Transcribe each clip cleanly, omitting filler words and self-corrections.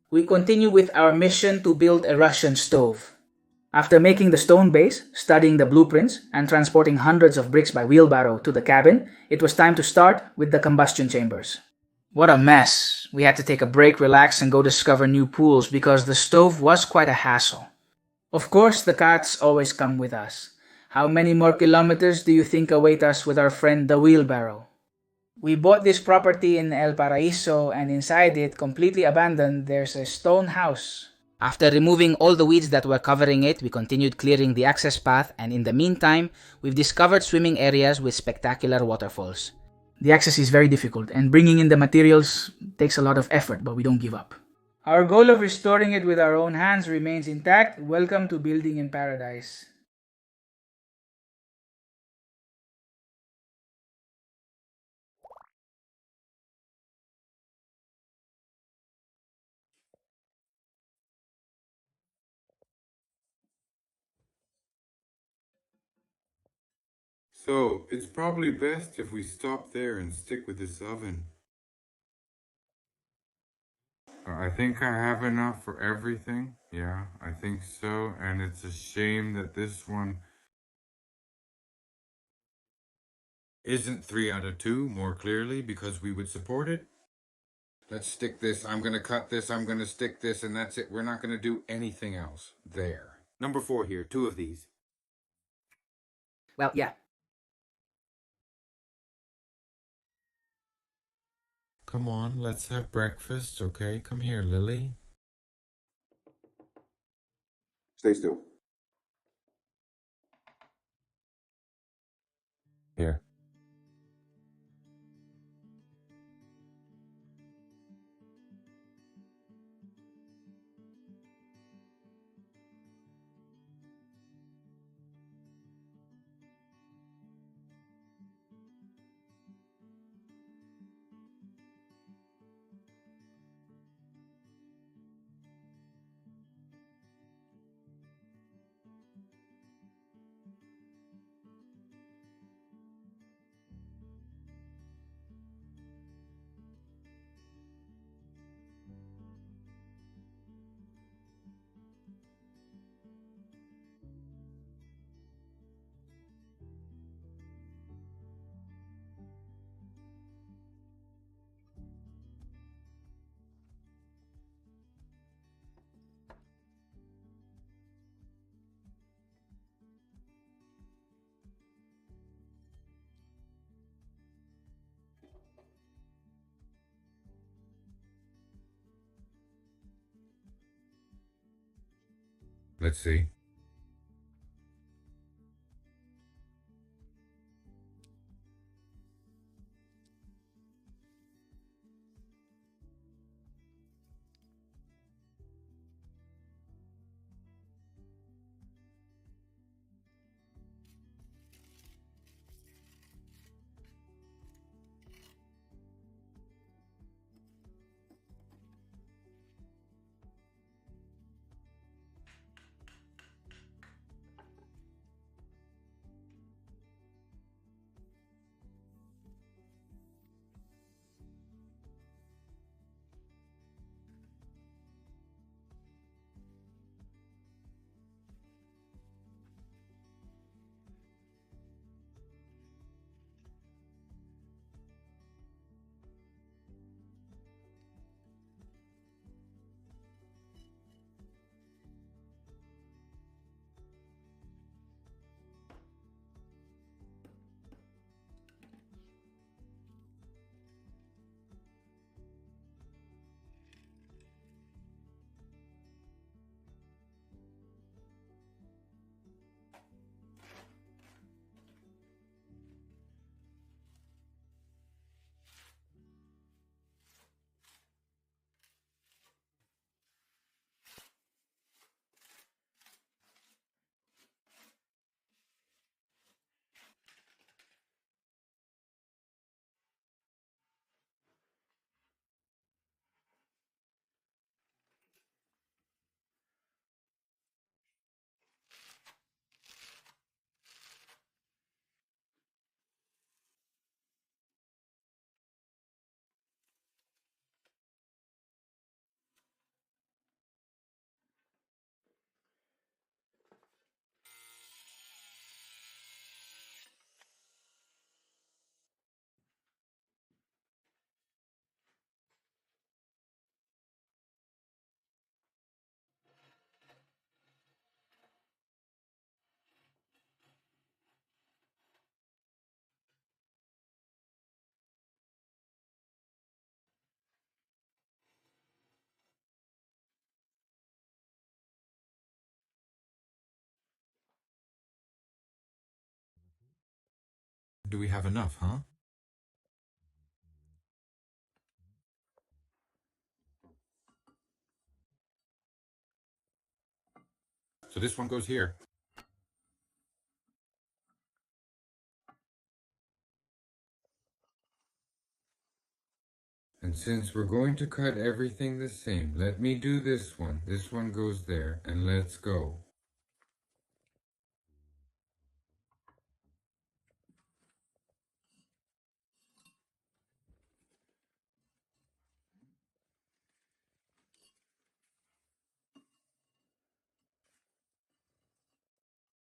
We continue with our mission to build a Russian stove. After making the stone base, studying the blueprints, and transporting hundreds of bricks by wheelbarrow to the cabin, it was time to start with the combustion chambers. What a mess! We had to take a break, relax, and go discover new pools because the stove was quite a hassle. Of course, the cats always come with us. How many more kilometers do you think await us with our friend the wheelbarrow? We bought this property in El Paraiso, and inside it, completely abandoned, there's a stone house. After removing all the weeds that were covering it, we continued clearing the access path, and in the meantime, we've discovered swimming areas with spectacular waterfalls. The access is very difficult, and bringing in the materials takes a lot of effort, but we don't give up. Our goal of restoring it with our own hands remains intact. Welcome to building in paradise. So, it's probably best if we stop there and stick with this oven. I think I have enough for everything. Yeah, I think so. And it's a shame that this one isn't 3 out of 2 more clearly because we would support it. Let's stick this. I'm going to cut this. I'm going to stick this, and that's it. We're not going to do anything else. There. Number 4 here. 2 of these. Well, yeah. Come on, let's have breakfast, okay? Come here, Lily. Stay still. Here. Let's see. Do we have enough, huh? So this one goes here. And since we're going to cut everything the same, let me do this one. This one goes there, and let's go.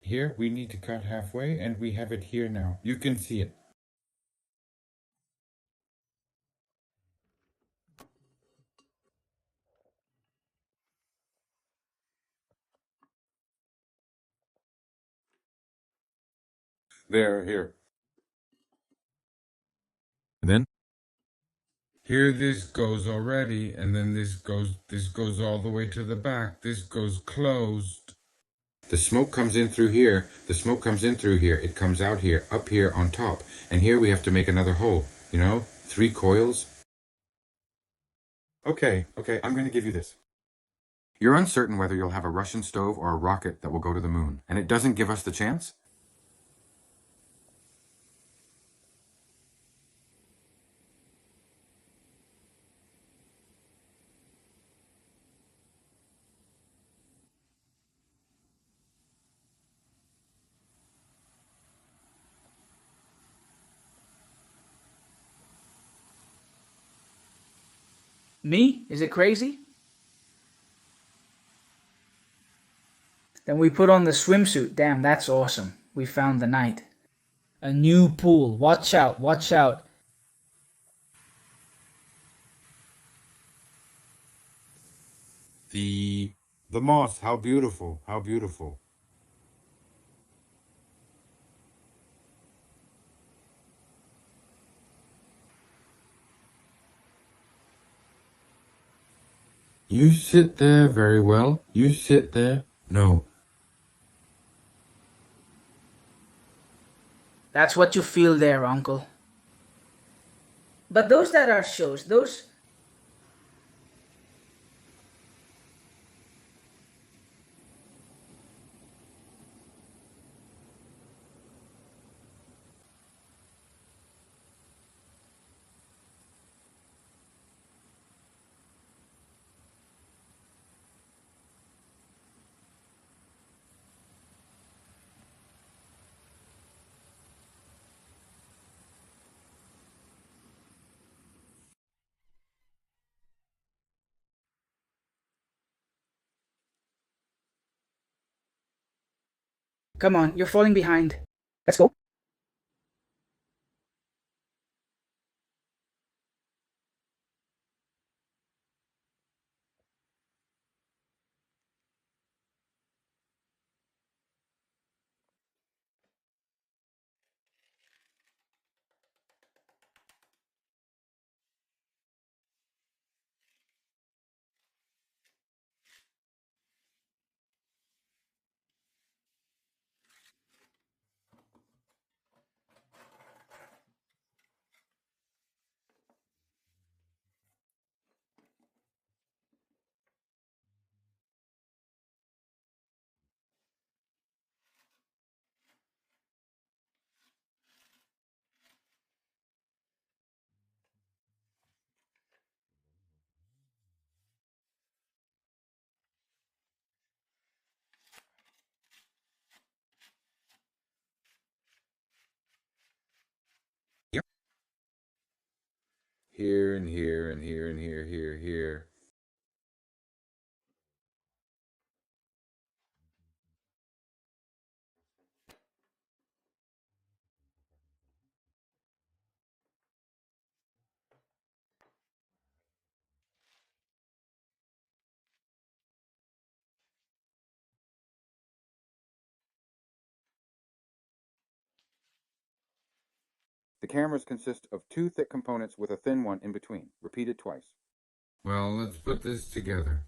Here, we need to cut halfway, and we have it here now. You can see it. There, here. And then? Here this goes already, and then this goes all the way to the back. This goes closed. The smoke comes in through here. The smoke comes in through here. It comes out here, up here on top. And here we have to make another hole. You know, 3 coils. Okay, I'm going to give you this. You're uncertain whether you'll have a Russian stove or a rocket that will go to the moon, and it doesn't give us the chance? Me? Is it crazy? Then we put on the swimsuit. Damn, that's awesome. We found the night. A new pool. Watch out, watch out. The moss, how beautiful, how beautiful. You sit there very well. You sit there. No. That's what you feel there, Uncle. But those that are shows, those. Come on, you're falling behind. Let's go. Yep. Here and here and here and here. The cameras consist of 2 thick components with a thin one in between, repeated twice. Well, let's put this together.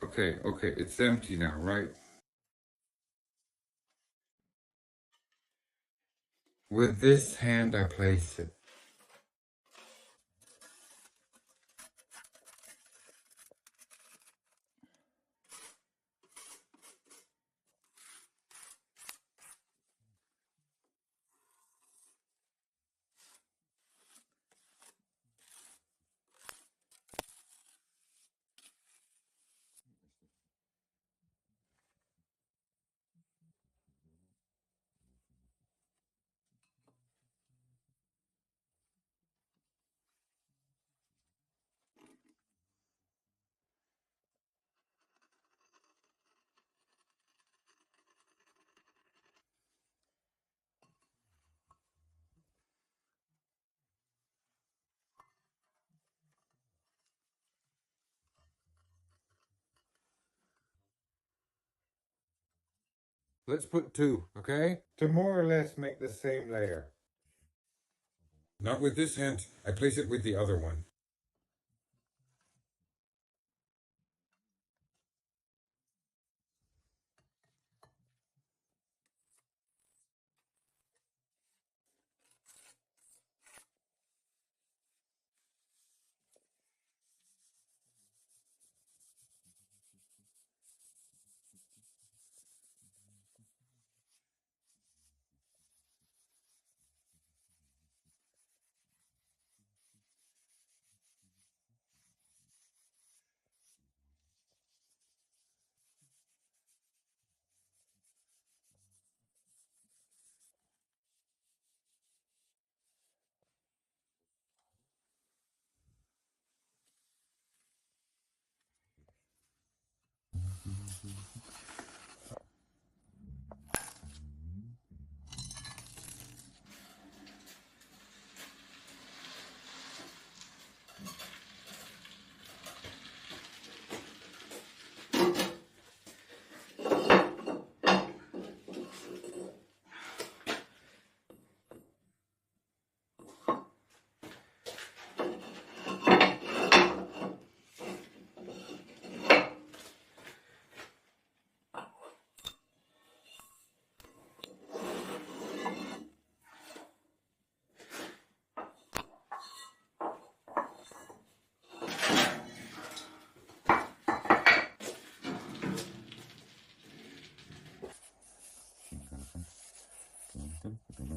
Okay, it's empty now, right? With this hand, I place it. Let's put two, okay? To more or less make the same layer. Not with this hand. I place it with the other one.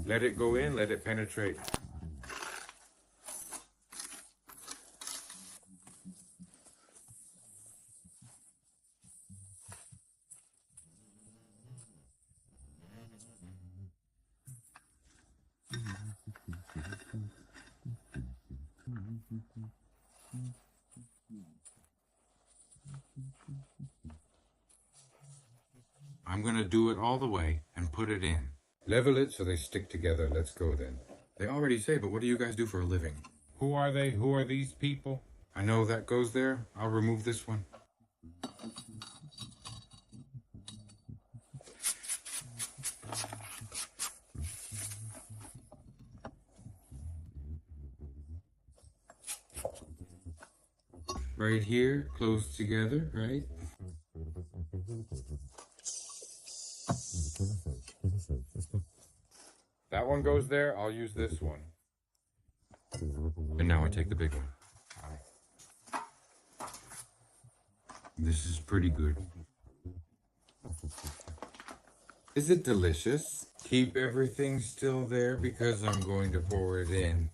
Let it go in, let it penetrate. I'm gonna do it all the way and put it in. Level it so they stick together. Let's go then. They already say, but what do you guys do for a living? Who are they? Who are these people? I know that goes there. I'll remove this one. Right here, close together, right? That one goes there. I'll use this one. And now I take the big one. This is pretty good. Is it delicious? Keep everything still there because I'm going to pour it in.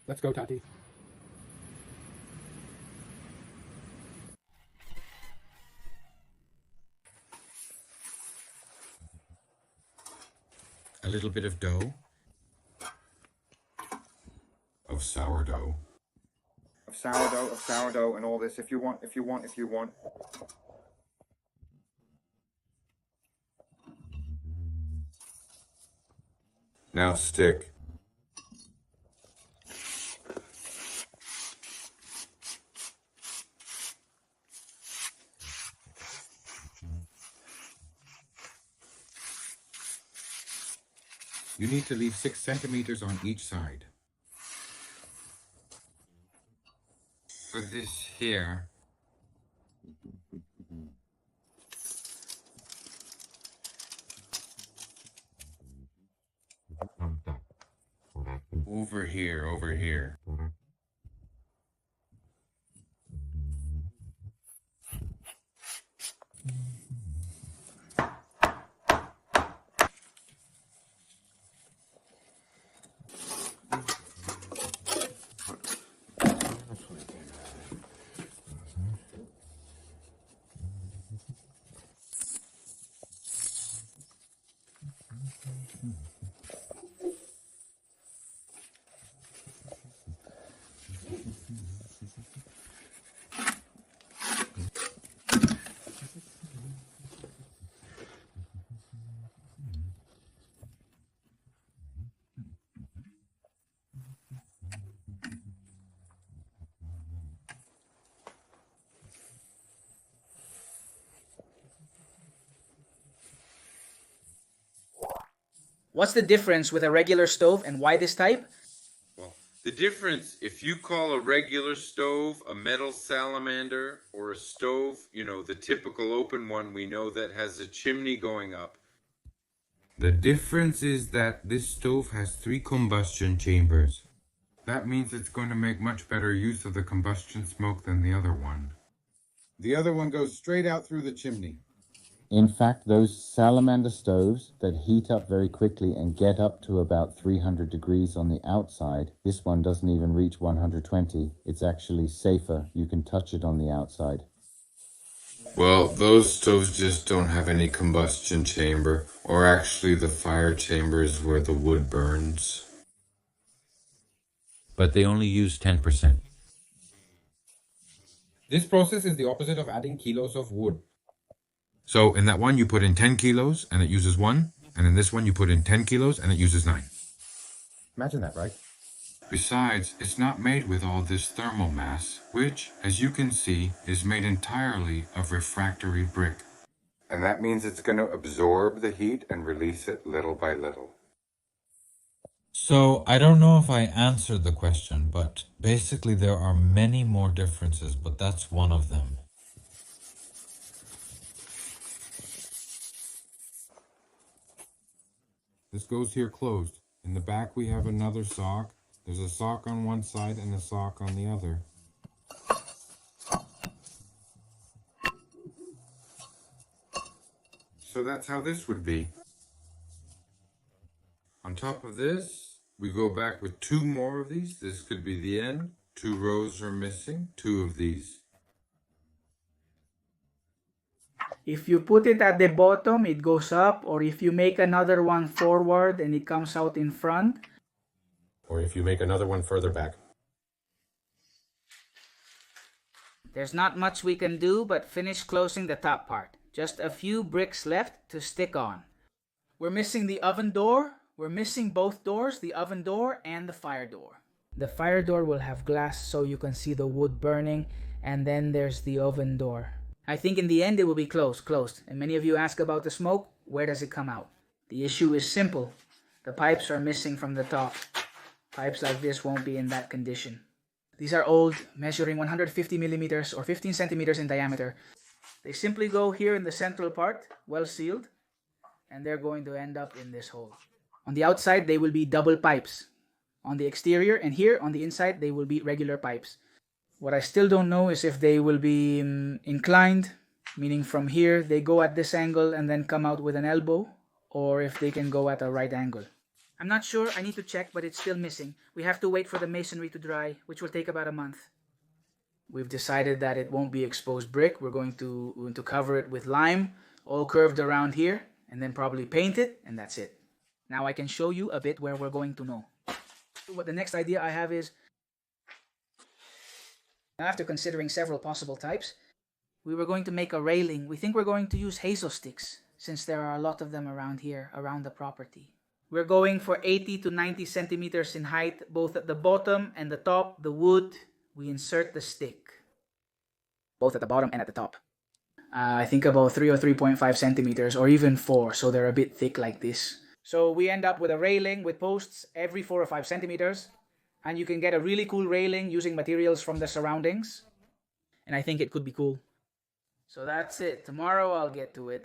Let's go, Tati. A little bit of dough. Of sourdough. Of sourdough, and all this. If you want. Now stick. You need to leave 6 centimeters on each side. For this here, over here. What's the difference with a regular stove and why this type? Well, the difference, if you call a regular stove a metal salamander or a stove, the typical open one we know that has a chimney going up. The difference is that this stove has 3 combustion chambers. That means it's going to make much better use of the combustion smoke than the other one. The other one goes straight out through the chimney. In fact, those salamander stoves that heat up very quickly and get up to about 300 degrees on the outside, this one doesn't even reach 120. It's actually safer. You can touch it on the outside. Well, those stoves just don't have any combustion chamber, or actually the fire chamber is where the wood burns. But they only use 10%. This process is the opposite of adding kilos of wood. So in that one you put in 10 kilos and it uses 1, and in this one you put in 10 kilos and it uses 9. Imagine that, right? Besides, it's not made with all this thermal mass, which, as you can see, is made entirely of refractory brick. And that means it's going to absorb the heat and release it little by little. So I don't know if I answered the question, but basically there are many more differences, but that's one of them. This goes here closed. In the back we have another sock. There's a sock on one side and a sock on the other. So that's how this would be. On top of this, we go back with 2 more of these. This could be the end. 2 rows are missing, 2 of these. If you put it at the bottom, it goes up, or if you make another one forward and it comes out in front. Or if you make another one further back. There's not much we can do but finish closing the top part. Just a few bricks left to stick on. We're missing the oven door. We're missing both doors, the oven door and the fire door. The fire door will have glass so you can see the wood burning, and then there's the oven door. I think in the end it will be closed. And many of you ask about the smoke. Where does it come out? The issue is simple. The pipes are missing from the top. Pipes like this won't be in that condition. These are old, measuring 150 millimeters or 15 centimeters in diameter. They simply go here in the central part, well sealed, and they're going to end up in this hole. On the outside, they will be double pipes. On the exterior and here on the inside, they will be regular pipes. What I still don't know is if they will be inclined, meaning from here they go at this angle and then come out with an elbow, or if they can go at a right angle. I'm not sure, I need to check, but it's still missing. We have to wait for the masonry to dry, which will take about a month. We've decided that it won't be exposed brick. We're going to cover it with lime, all curved around here, and then probably paint it, and that's it. Now I can show you a bit where we're going to know. What the next idea I have is, after considering several possible types, we were going to make a railing. We think we're going to use hazel sticks, since there are a lot of them around here, around the property. We're going for 80 to 90 centimeters in height, both at the bottom and the top. The wood, we insert the stick, both at the bottom and at the top. I think about 3 or 3.5 centimeters, or even 4, so they're a bit thick like this. So we end up with a railing with posts every 4 or 5 centimeters, and you can get a really cool railing using materials from the surroundings, and I think it could be cool. So that's it. Tomorrow I'll get to it.